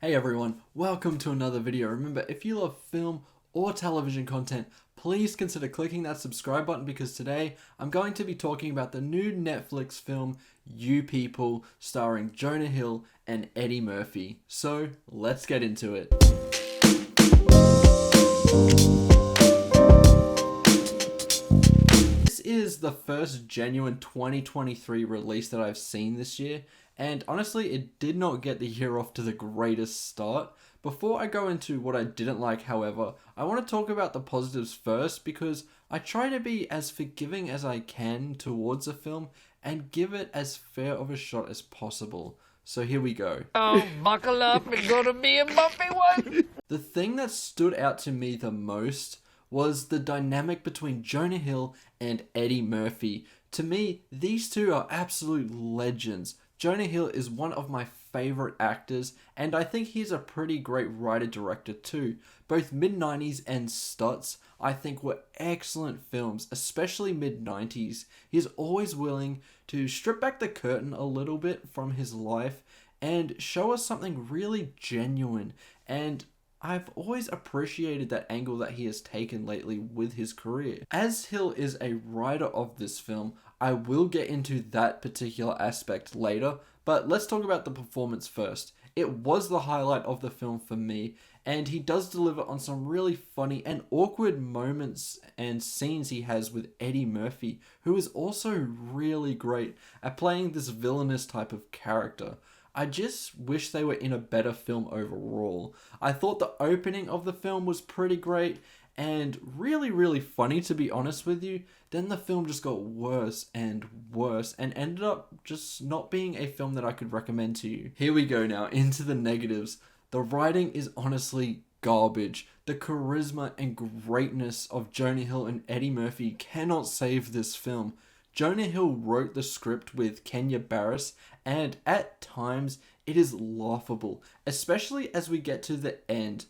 Hey everyone, welcome to another video. Remember, if you love film or television content, please consider clicking that subscribe button because today I'm going to be talking about the new Netflix film, You People, starring Jonah Hill and Eddie Murphy. So, let's get into it. This is the first genuine 2023 release that I've seen this year, and honestly, it did not get the year off to the greatest start. Before I go into what I didn't like, however, I want to talk about the positives first because I try to be as forgiving as I can towards a film and give it as fair of a shot as possible. So here we go. Oh, buckle up, it's gonna be a bumpy one! The thing that stood out to me the most was the dynamic between Jonah Hill and Eddie Murphy. To me, these two are absolute legends. Jonah Hill is one of my favorite actors, and I think he's a pretty great writer-director too. Both mid-90s and Stutz, I think, were excellent films, especially mid-90s. He's always willing to strip back the curtain a little bit from his life and show us something really genuine, and I've always appreciated that angle that he has taken lately with his career. As Hill is a writer of this film, I will get into that particular aspect later, but let's talk about the performance first. It was the highlight of the film for me, and he does deliver on some really funny and awkward moments and scenes he has with Eddie Murphy, who is also really great at playing this villainous type of character. I just wish they were in a better film overall. I thought the opening of the film was pretty great and really funny, to be honest with you. Then the film just got worse and worse and ended up just not being a film that I could recommend to you. Here we go now, into the negatives. The writing is honestly garbage. The charisma and greatness of Jonah Hill and Eddie Murphy cannot save this film. Jonah Hill wrote the script with Kenya Barris, and at times it is laughable, especially as we get to the end,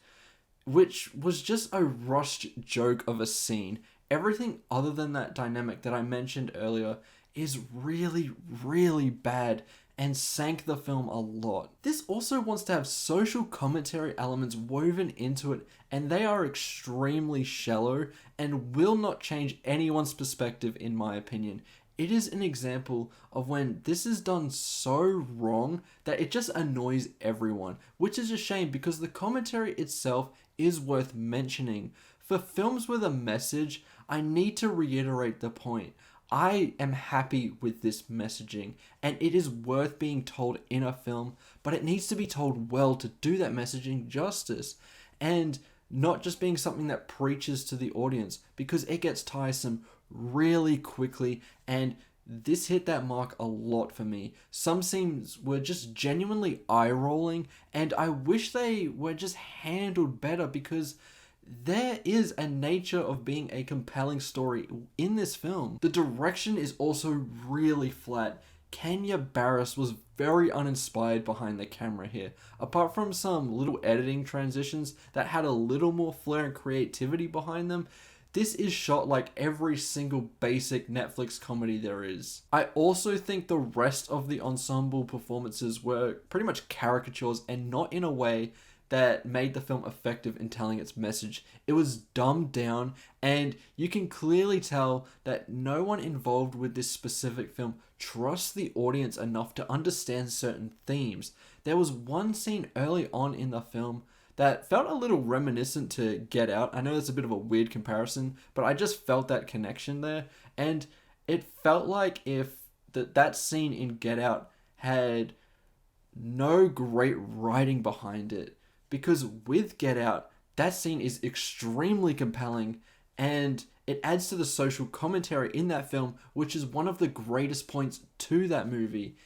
which was just a rushed joke of a scene. Everything other than that dynamic that I mentioned earlier is really bad and sank the film a lot. This also wants to have social commentary elements woven into it, and they are extremely shallow and will not change anyone's perspective, in my opinion. It is an example of when this is done so wrong that it just annoys everyone, which is a shame because the commentary itself is worth mentioning. For films with a message, I need to reiterate the point. I am happy with this messaging, and it is worth being told in a film, but it needs to be told well to do that messaging justice, and not just being something that preaches to the audience, because it gets tiresome really quickly, and this hit that mark a lot for me. Some scenes were just genuinely eye-rolling, and I wish they were just handled better because there is a nature of being a compelling story in this film. The direction is also really flat. Kenya Barris was very uninspired behind the camera here. Apart from some little editing transitions that had a little more flair and creativity behind them, this is shot like every single basic Netflix comedy there is. I also think the rest of the ensemble performances were pretty much caricatures and not in a way that made the film effective in telling its message. It was dumbed down, and you can clearly tell that no one involved with this specific film trusts the audience enough to understand certain themes. There was one scene early on in the film that felt a little reminiscent to Get Out. I know that's a bit of a weird comparison, but I just felt that connection there, and it felt like if that scene in Get Out had no great writing behind it. Because with Get Out, that scene is extremely compelling and it adds to the social commentary in that film, which is one of the greatest points to that movie.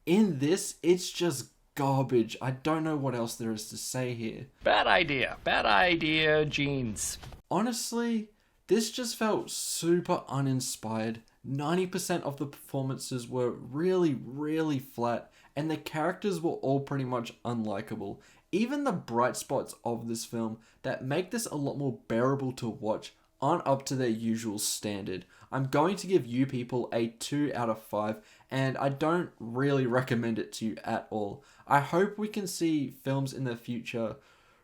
In this, it's just garbage. I don't know what else there is to say here. Bad idea, jeans. Honestly, this just felt super uninspired. 90% of the performances were really flat, and the characters were all pretty much unlikable. Even the bright spots of this film that make this a lot more bearable to watch aren't up to their usual standard. I'm going to give You People a 2 out of 5, and I don't really recommend it to you at all. I hope we can see films in the future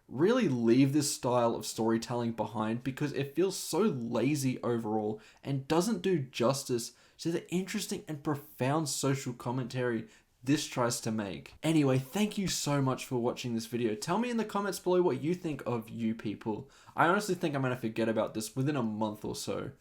really leave this style of storytelling behind, because it feels so lazy overall and doesn't do justice to the interesting and profound social commentary this tries to make. Anyway, thank you so much for watching this video. Tell me in the comments below what you think of You People. I honestly think I'm going to forget about this within a month or so.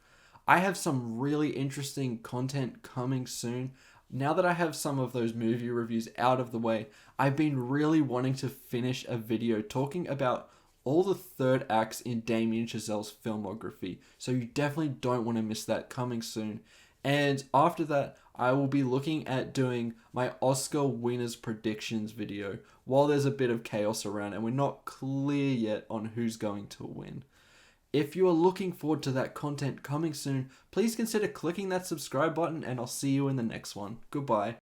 I have some really interesting content coming soon. Now that I have some of those movie reviews out of the way, I've been really wanting to finish a video talking about all the third acts in Damien Chazelle's filmography. So you definitely don't want to miss that, coming soon. And after that, I will be looking at doing my Oscar winners predictions video while there's a bit of chaos around and we're not clear yet on who's going to win. If you are looking forward to that content coming soon, please consider clicking that subscribe button, and I'll see you in the next one. Goodbye.